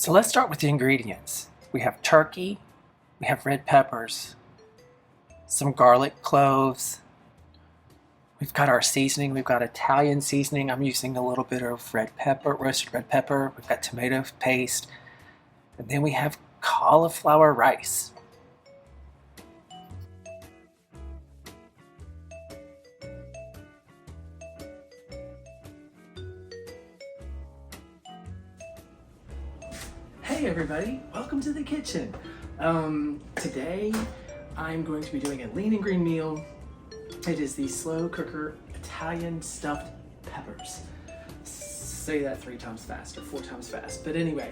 So let's start with the ingredients. We have turkey, we have red peppers, some garlic cloves. We've got our seasoning. We've got Italian seasoning. I'm using a little bit of red pepper, roasted red pepper. We've got tomato paste. And then we have cauliflower rice. Hey everybody, welcome to the kitchen. Today I'm going to be doing a lean and green meal. It is the slow cooker Italian stuffed peppers. Say that 3 times fast or 4 times fast. But anyway,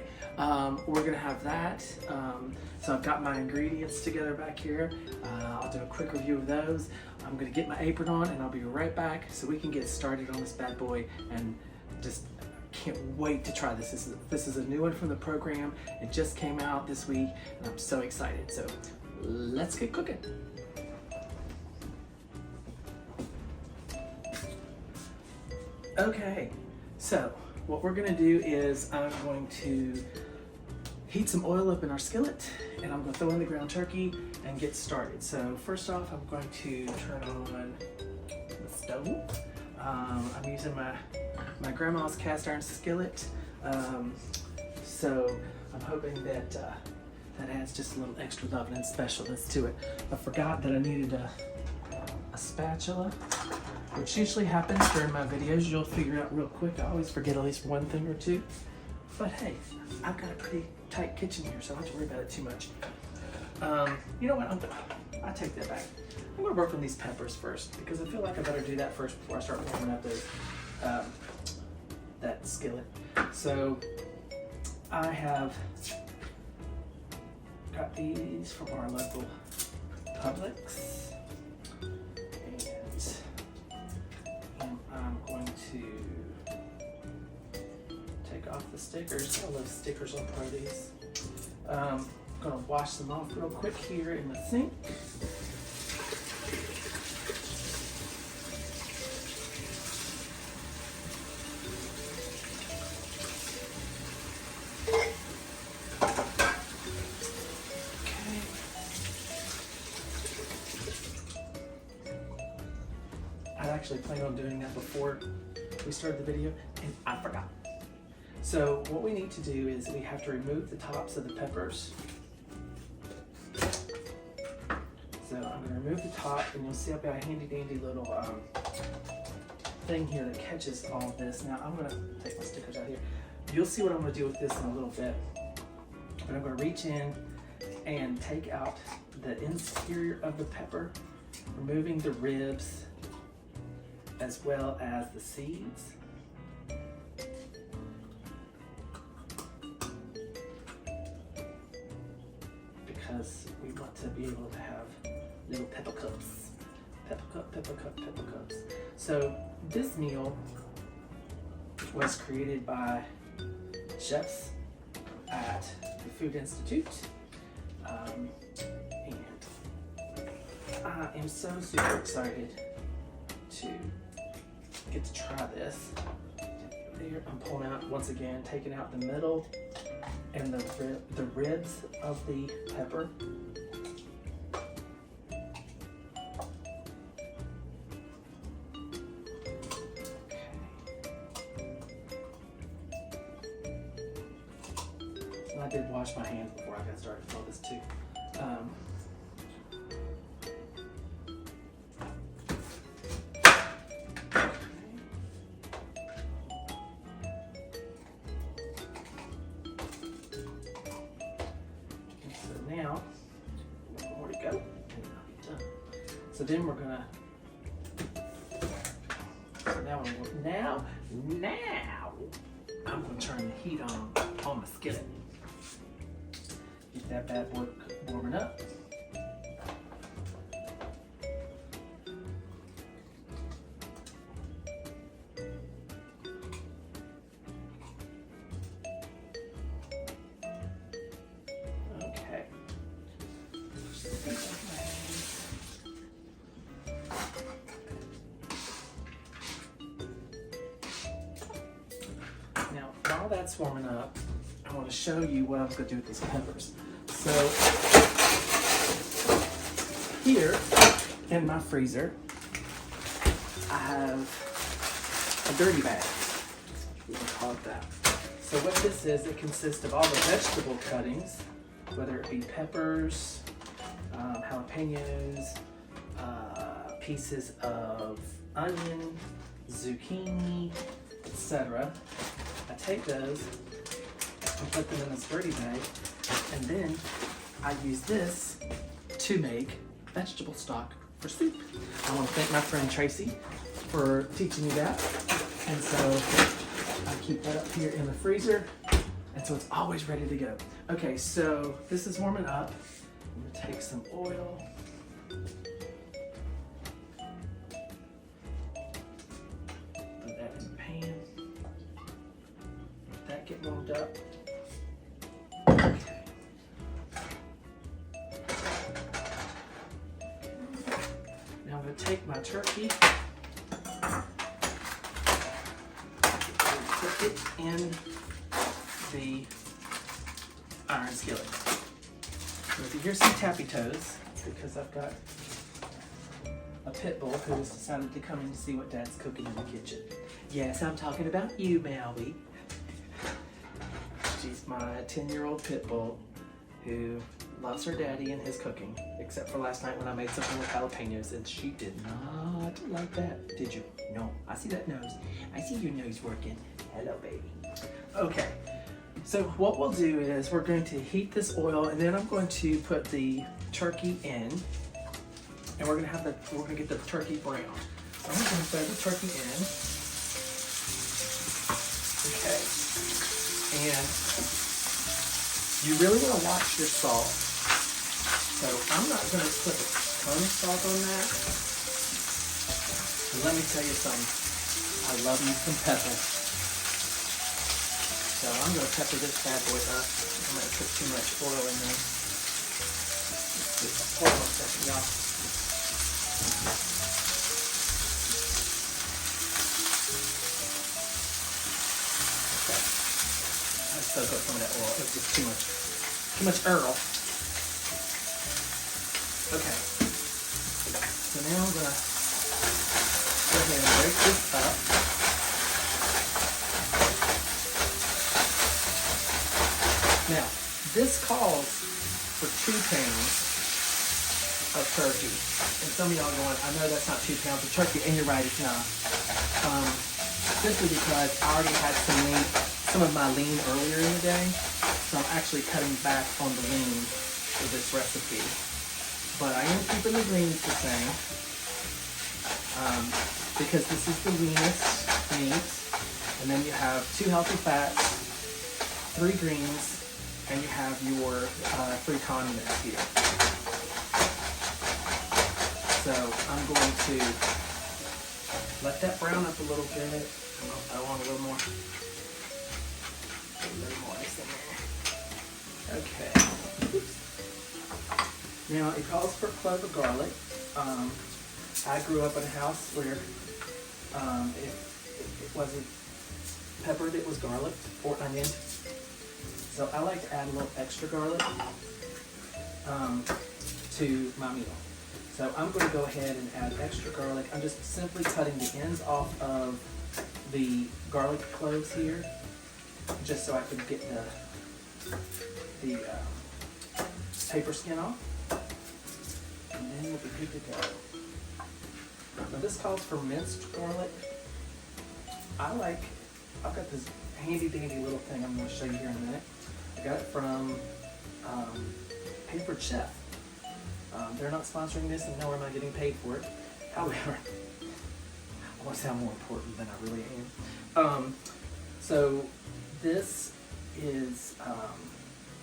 we're gonna have that. So I've got my ingredients together back here. I'll do a quick review of those. I'm gonna get my apron on and I'll be right back so we can get started on this bad boy, and just can't wait to try this. This is a new one from the program. It just came out this week and I'm so excited. So let's get cooking. Okay, so what we're gonna do is I'm going to heat some oil up in our skillet and I'm gonna throw in the ground turkey and get started. So first off, I'm going to turn on the stove. I'm using my grandma's cast iron skillet, so I'm hoping that that adds just a little extra love and specialness to it. I forgot that I needed a spatula, which usually happens during my videos. You'll figure out real quick. I always forget at least one thing or two, but hey, I've got a pretty tight kitchen here, so I don't have to worry about it too much. You know what, I take that back. I'm gonna work on these peppers first because I feel like I better do that first before I start warming up those, that skillet. So I have got these from our local Publix, and I'm going to take off the stickers. I love stickers on produce. I'm gonna wash them off real quick here in the sink. I actually planned on doing that before we started the video and I forgot. So what we need to do is we have to remove the tops of the peppers. So I'm going to remove the top, and you'll see I've got a handy dandy little thing here that catches all of this. Now I'm going to take my stickers out here. You'll see what I'm going to do with this in a little bit. But I'm going to reach in and take out the interior of the pepper, removing the ribs as well as the seeds. Because we want to be able to have little pepper cups. Pepper cup, pepper cup, pepper cups. So this meal was created by chefs at the Food Institute. And I am so super excited to get to try this. Here I'm pulling out, once again, taking out the middle and the ribs of the pepper. Okay. And I did wash my hands before I got started with all this too. Now, more to go, and I'll be done. So then we're gonna, now I'm gonna turn the heat on my skillet. Get that bad boy warming up. Now, while that's warming up, I I want to show you what I was going to do with these peppers. So here in my freezer, I have a dirty bag. We can call it that. So what this is, it consists of all the vegetable cuttings, whether it be peppers, jalapenos, pieces of onion, zucchini, etc. I take those and put them in this dirty bag, and then I use this to make vegetable stock for soup. I want to thank my friend Tracy for teaching me that, and so I keep that up here in the freezer, and so it's always ready to go. Okay, so this is warming up. I'm gonna take some oil. Put that in the pan. Let that get warmed up. Okay. Now I'm gonna take my turkey and put it in the iron skillet. So if you hear some tappy toes, it's because I've got a pit bull who has decided to come in to see what Dad's cooking in the kitchen. Yes, I'm talking about you, Maui. She's my 10-year-old pit bull who loves her daddy and his cooking, except for last night when I made something with jalapenos and she did not like that. Did you? No. I see that nose. I see your nose working. Hello, baby. Okay. So what we'll do is we're going to heat this oil, and then I'm going to put the turkey in, and we're gonna get the turkey brown. So I'm gonna throw the turkey in. Okay. And you really want to watch your salt. So I'm not gonna put a ton of salt on that. But let me tell you something. I love me some pepper. So I'm going to pepper this bad boy up. I'm going to put too much oil in there. Just hold on a second, y'all. Okay. Let's soak up some of that oil. It was just too much Earl. Okay. So now I'm going to go ahead and break this up. Now, this calls for 2 pounds of turkey. And some of y'all are going, I know that's not 2 pounds of turkey, and you're right, it's not. Simply because I already had some of my lean earlier in the day, so I'm actually cutting back on the lean for this recipe. But I am keeping the greens the same, because this is the leanest meat. And then you have 2 healthy fats, 3 greens, and you have your 3 condiments here. So I'm going to let that brown up a little bit. I want a little more. A little more ice in there. Okay. Now it calls for a clove of garlic. I grew up in a house where if it wasn't peppered, it was garlic or onion. So I like to add a little extra garlic to my meal. So I'm going to go ahead and add extra garlic. I'm just simply cutting the ends off of the garlic cloves here, just so I can get the paper skin off. And then we'll be good to go. Now this calls for minced garlic. I've got this handy dandy little thing I'm going to show you here in a minute. I got it from Paper Chef. They're not sponsoring this, and nor am I getting paid for it. However, I want to sound more important than I really am. So this is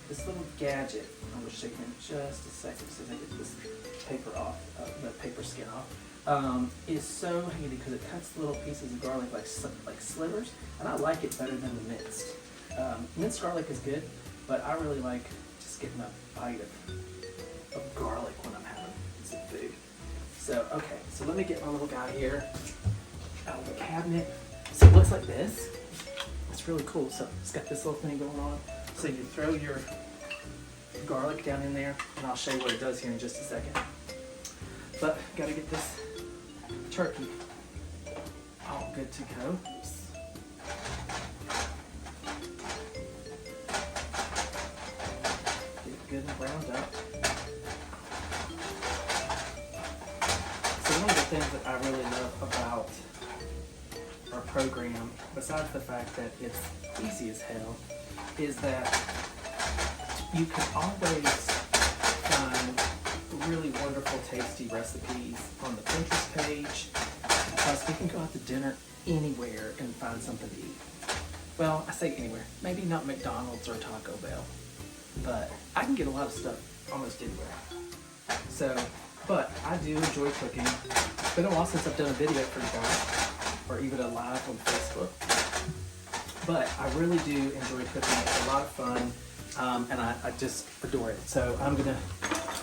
this little gadget. I'm going to show you in just a second so I get this paper off, the paper skin off. Is so handy because it cuts little pieces of garlic like slivers, and I like it better than the minced. Minced garlic is good, but I really like just getting a bite of garlic when I'm having some food. So, okay, so let me get my little guy here out of the cabinet. So it looks like this. It's really cool. So it's got this little thing going on. So you throw your garlic down in there, and I'll show you what it does here in just a second. But gotta get this turkey all good to go. Oops. Get it good and browned up. So one of the things that I really love about our program, besides the fact that it's easy as hell, is that you can always find really wonderful, tasty recipes on the Pinterest page, because we can go out to dinner anywhere and find something to eat. Well, I say anywhere, maybe not McDonald's or Taco Bell, but I can get a lot of stuff almost anywhere. So, but I do enjoy cooking. It's been a while since I've done a video for you guys, or even a live on Facebook. But I really do enjoy cooking. It's a lot of fun, and I just adore it. So I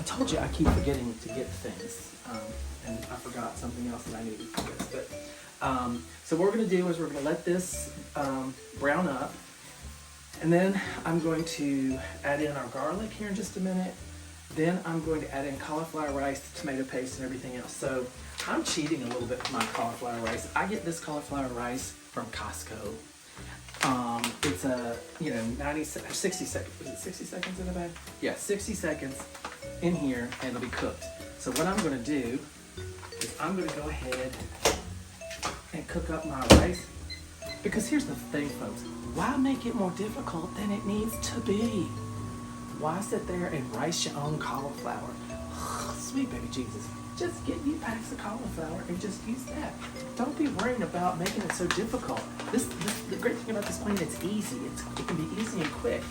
told you I keep forgetting to get things, and I forgot something else that I needed for this. But so what we're going to do is we're going to let this brown up, and then I'm going to add in our garlic here in just a minute. Then I'm going to add in cauliflower rice, tomato paste, and everything else. So I'm cheating a little bit with my cauliflower rice. I get this cauliflower rice from Costco. It's a, 60 seconds. Is it 60 seconds in the bag? Yeah, 60 seconds in here, and it'll be cooked. So what I'm going to do is I'm going to go ahead and cook up my rice. Because here's the thing, folks. Why make it more difficult than it needs to be? Why sit there and rice your own cauliflower? Sweet baby Jesus. Just get you packs of cauliflower and just use that. Don't be worrying about making it so difficult. The great thing about this plan, it's easy. It can be easy and quick.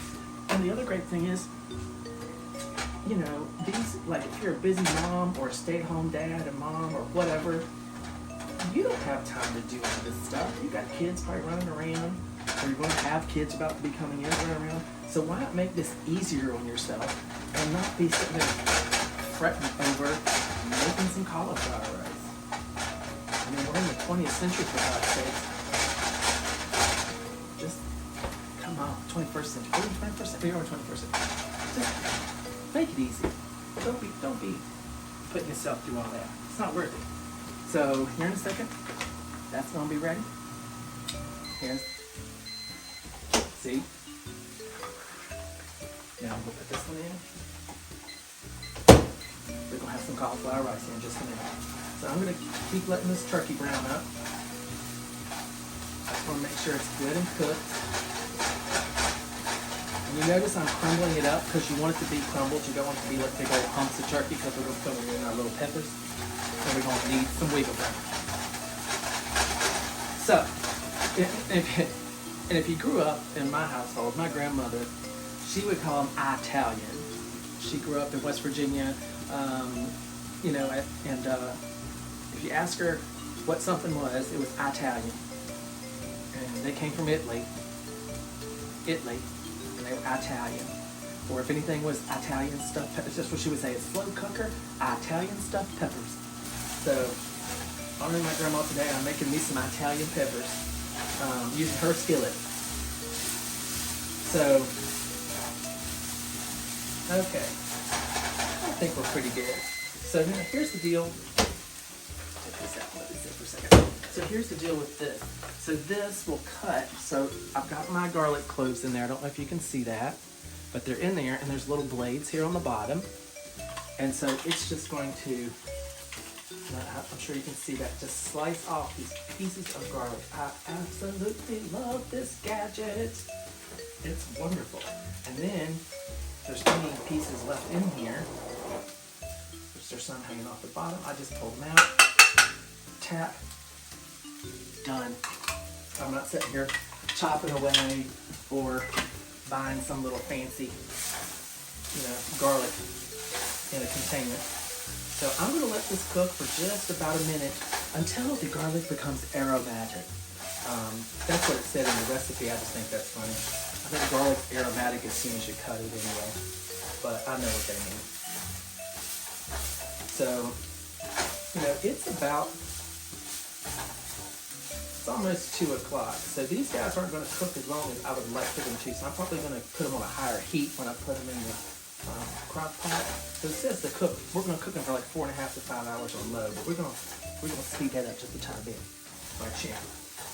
And the other great thing is, these, like if you're a busy mom or a stay-at-home dad and mom or whatever, you don't have time to do all this stuff. You got kids probably running around, or you're going to have kids about to be coming in running around. So why not make this easier on yourself and not be sitting there fretting over making some cauliflower rice? I mean, we're in the 20th century, for God's sake. Just, come on, 21st century. We're in the 21st century. We're in the 21st century. Just make it easy. Don't be putting yourself through all that. It's not worth it. So, here in a second, that's going to be ready. Here's, see? Now we'll put this one in. We're going to have some cauliflower rice here in just a minute. So I'm going to keep letting this turkey brown up. I just want to make sure it's good and cooked. And you notice I'm crumbling it up because you want it to be crumbled. You don't want it to be like big old humps of turkey, because we're going to put in our little peppers. And we're going to need some wiggle room. So, and if you grew up in my household, my grandmother, she would call them Italian. She grew up in West Virginia, and if you ask her what something was, it was Italian. And they came from Italy, and they were Italian. Or if anything was Italian stuffed peppers, that's what she would say. It's slow cooker, Italian stuffed peppers. So, honoring my grandma today, I'm making me some Italian peppers, using her skillet. So, okay, I think we're pretty good. So now here's the deal. Take this out, let this in for a second. So here's the deal with this. So this will cut. So I've got my garlic cloves in there. I don't know if you can see that, but they're in there, and there's little blades here on the bottom. And so it's just going to, I'm sure you can see that, just slice off these pieces of garlic. I absolutely love this gadget. It's wonderful. And then there's any pieces left in here, which there's some hanging off the bottom. I just pull them out, tap, done. I'm not sitting here chopping away or buying some little fancy, garlic in a container. So I'm going to let this cook for just about a minute until the garlic becomes aromatic. That's what it said in the recipe. I just think that's funny. I think garlic's aromatic as soon as you cut it anyway, but I know what they mean. So, it's about It's almost 2 o'clock, so these guys aren't going to cook as long as I would like for them to, so I'm probably going to put them on a higher heat when I put them in the crock pot. So it says to cook, we're going to cook them for like 4.5 to 5 hours on low, but we're going to speed that up just a tiny bit. Right, champ.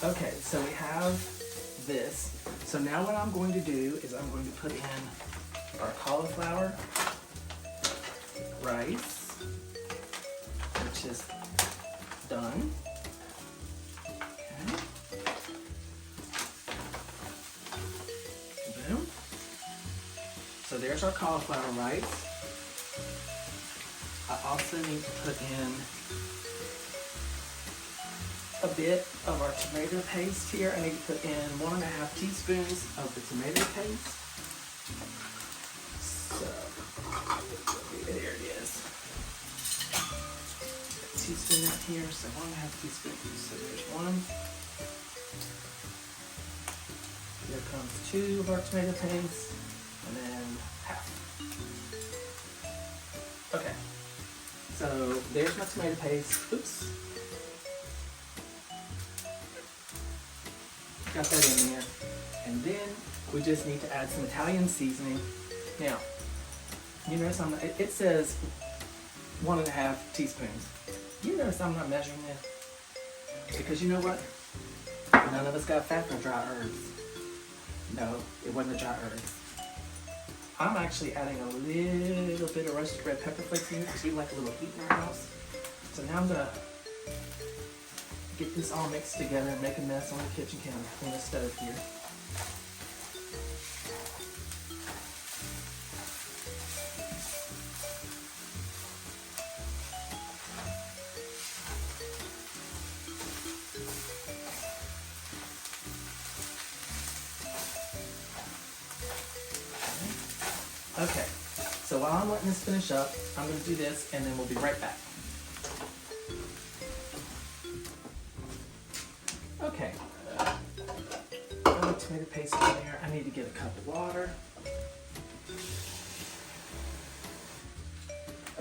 Okay, so we have this. So now what I'm going to do is I'm going to put in our cauliflower rice, which is done. Okay. Boom. So there's our cauliflower rice. I also need to put in a bit of our tomato paste here. I need to put in 1.5 teaspoons of the tomato paste. So, there it is. A teaspoon right here, so 1.5 teaspoons. So there's 1. Here comes 2 of our tomato paste, and then half. Okay, so there's my tomato paste. Oops. Got that in there. And then we just need to add some Italian seasoning. Now, you notice it says 1.5 teaspoons. You notice I'm not measuring this? Because you know what? None of us got fat from dry herbs. No, it wasn't the dry herbs. I'm actually adding a little bit of roasted red pepper flakes in here because we like a little heat in our house. So now I'm gonna get this all mixed together and make a mess on the kitchen counter on the stove here. Okay, so while I'm letting this finish up, I'm going to do this and then we'll be right back. Okay, tomato paste in there. I need to get a cup of water.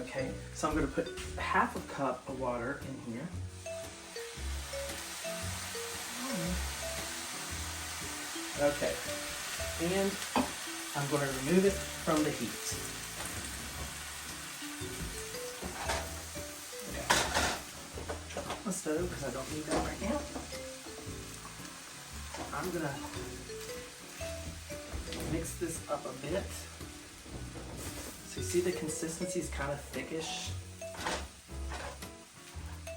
Okay, so I'm going to put 1/2 cup of water in here. Okay, and I'm going to remove it from the heat. Okay, turn off my stove because I don't need that right now. I'm going to mix this up a bit. So you see the consistency is kind of thickish.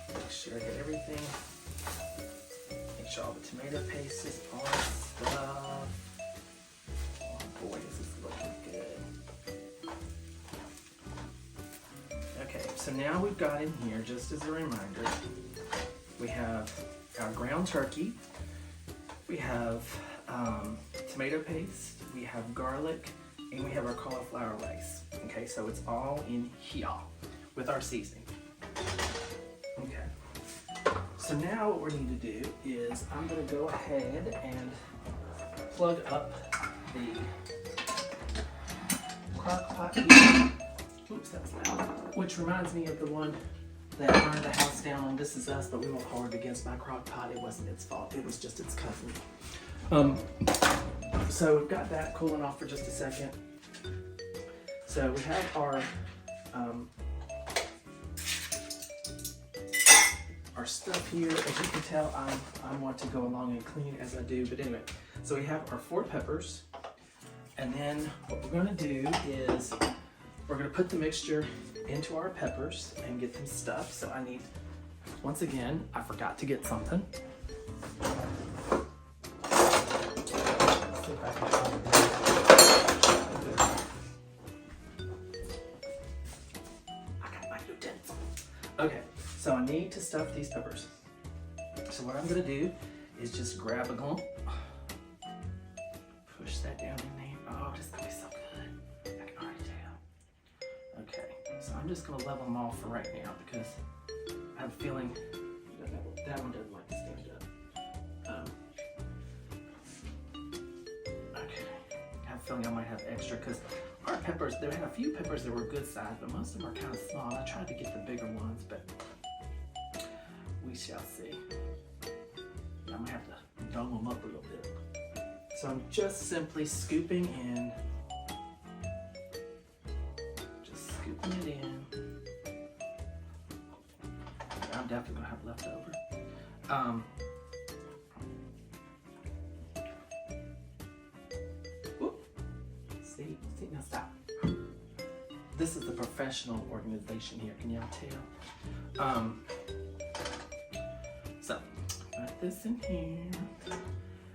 Make sure I get everything. Make sure all the tomato paste is all stuff. Oh boy, this is looking good. Okay, so now we've got in here, just as a reminder, we have our ground turkey. We have tomato paste, we have garlic, and we have our cauliflower rice. Okay, so it's all in here with our seasoning. Okay, so now what we need to do is I'm going to go ahead and plug up the crock pot here. Oops, that was loud. Which reminds me of the one that burned the house down on This Is Us, but we won't hold it against my crock pot. It wasn't its fault, it was just its cousin. So we've got that cooling off for just a second. So we have our stuff here. As you can tell, I want to go along and clean as I do, but anyway. So we have our 4 peppers, and then what we're gonna do is we're gonna put the mixture into our peppers and get them stuffed. So I need, once again, I forgot to get something. Okay, so I need to stuff these peppers. So what I'm gonna do is just grab a glump, push that down in there. Oh, this is gonna be so good. I can already tell. Okay, so I'm just gonna level them off for right now because I have a feeling that one doesn't like to stand up. Okay, I have a feeling I might have extra because our peppers, they had a few peppers that were good size, but most of them are kind of small. I tried to get the bigger ones, but we shall see. I'm gonna have to dome them up a little bit. So I'm just simply scooping in, just scooping it in. I'm definitely gonna have leftover. See, now stop. This is the professional organization here, can y'all tell? So, put this in here.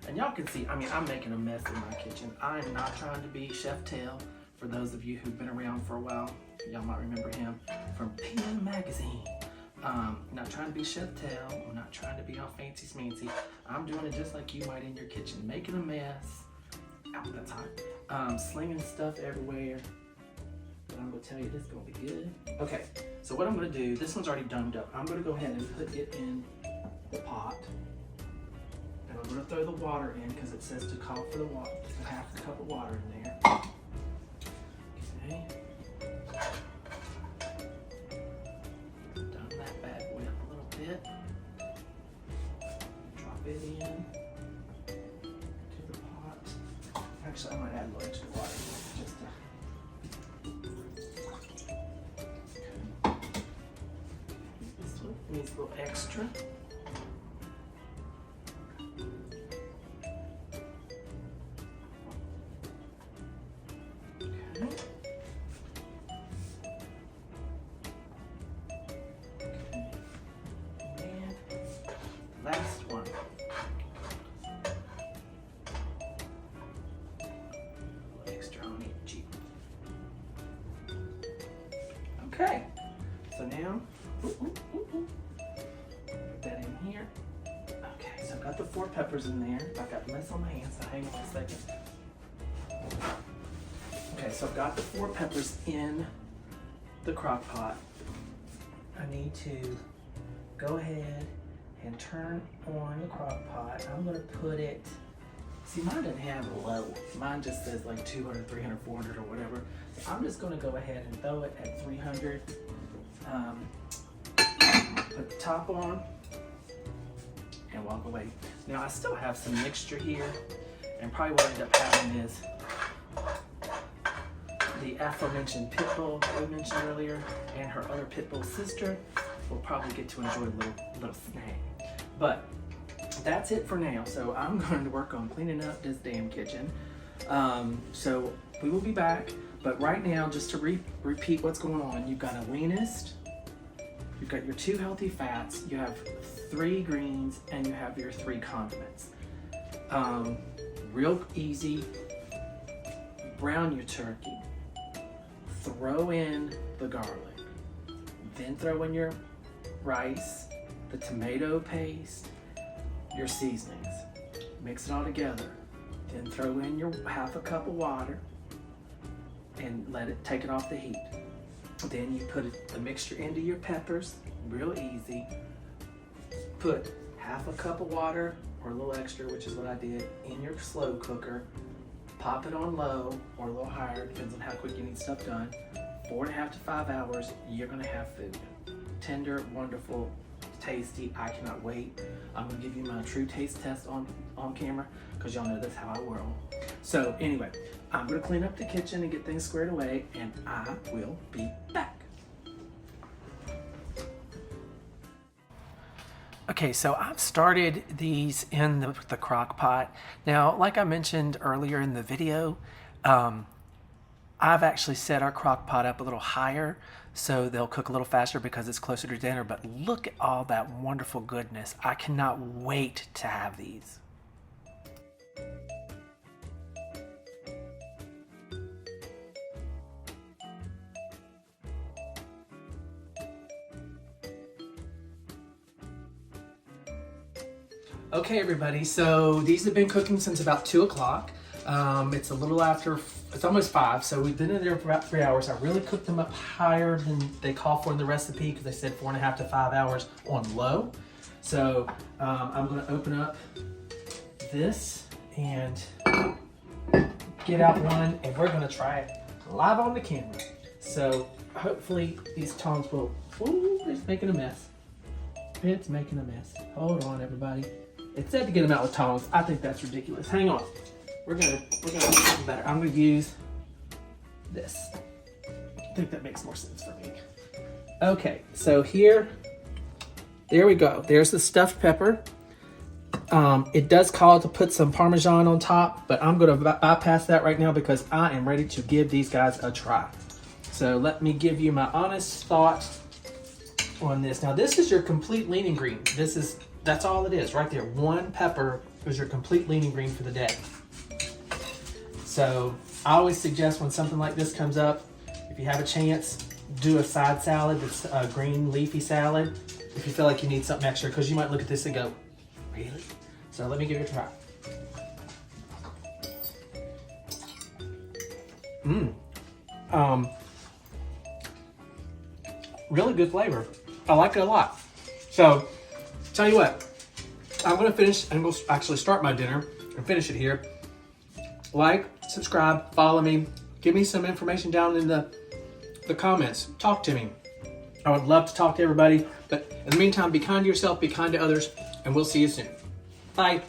And y'all can see, I mean, I'm making a mess in my kitchen. I'm not trying to be Chef Tail. For those of you who've been around for a while, y'all might remember him from PM Magazine. Not trying to be Chef Tail. I'm not trying to be all fancy smancy. I'm doing it just like you might in your kitchen, making a mess. Ow, that's hot. Slinging stuff everywhere. But I'm gonna tell you this is gonna be good. Okay, so what I'm gonna do, this one's already domed up. I'm gonna go ahead and put it in the pot. And I'm gonna throw the water in because it says to call for the water, half a cup of water in there. Okay. Dump that bad boy up a little bit. Drop it in to the pot. Actually, I might add a little extra water just to. Okay. This one needs a little extra. Last one. A little extra on it, cheap. Okay, so now, put that in here. Okay, so I've got the 4 peppers in there. I've got mess on my hands, so hang on a second. Okay, so I've got the 4 peppers in the crock pot. I need to go ahead and turn on the crock pot. I'm gonna put it, see mine doesn't have a low. Mine just says like 200, 300, 400 or whatever. So I'm just gonna go ahead and throw it at 300. Put the top on and walk away. Now I still have some mixture here, and probably what I end up having is the aforementioned pit bull that we mentioned earlier and her other pit bull sister will probably get to enjoy a little snack. But that's it for now. So I'm going to work on cleaning up this damn kitchen. So we will be back. But right now, just to repeat what's going on, you've got a leanest, you've got your 2 healthy fats, you have 3 greens, and you have your 3 condiments. Real easy. Brown your turkey. Throw in the garlic. Then throw in your rice, the tomato paste, your seasonings. Mix it all together. Then throw in your half a cup of water and let it take it off the heat. Then you put the mixture into your peppers, real easy. Put half a cup of water or a little extra, which is what I did, in your slow cooker. Pop it on low or a little higher, depends on how quick you need stuff done. 4.5 to 5 hours, you're gonna have food. Tender, wonderful, tasty. I cannot wait. I'm gonna give you my true taste test on camera because y'all know that's how I whirl. So anyway, I'm gonna clean up the kitchen and get things squared away, and I will be back. Okay, so I've started these in the crock pot. Now, like I mentioned earlier in the video, I've actually set our crock pot up a little higher so they'll cook a little faster because it's closer to dinner. But look at all that wonderful goodness. I cannot wait to have these. Okay, everybody, so these have been cooking since about 2 o'clock. It's a little after, it's almost 5, so we've been in there for about 3 hours. I really cooked them up higher than they call for in the recipe because they said 4.5 to 5 hours on low. So I'm gonna open up this and get out one, and we're gonna try it live on the camera. So hopefully these tongs will, ooh, it's making a mess. It's making a mess. Hold on, everybody. It said to get them out with tongs. I think that's ridiculous. Hang on. We're gonna do something better. I'm gonna use this. I think that makes more sense for me. Okay, so there we go. There's the stuffed pepper. It does call to put some Parmesan on top, but I'm gonna bypass that right now because I am ready to give these guys a try. So let me give you my honest thought on this. Now this is your complete lean green. That's all it is right there. One pepper is your complete lean green for the day. So I always suggest when something like this comes up, if you have a chance, do a side salad that's a green leafy salad if you feel like you need something extra, because you might look at this and go, really? So let me give it a try. Really good flavor. I like it a lot. So tell you what, I'm gonna finish and we'll actually start my dinner and finish it here. Like, subscribe, follow me, give me some information down in the comments. Talk to me. I would love to talk to everybody, but in the meantime, be kind to yourself, be kind to others, and we'll see you soon. Bye.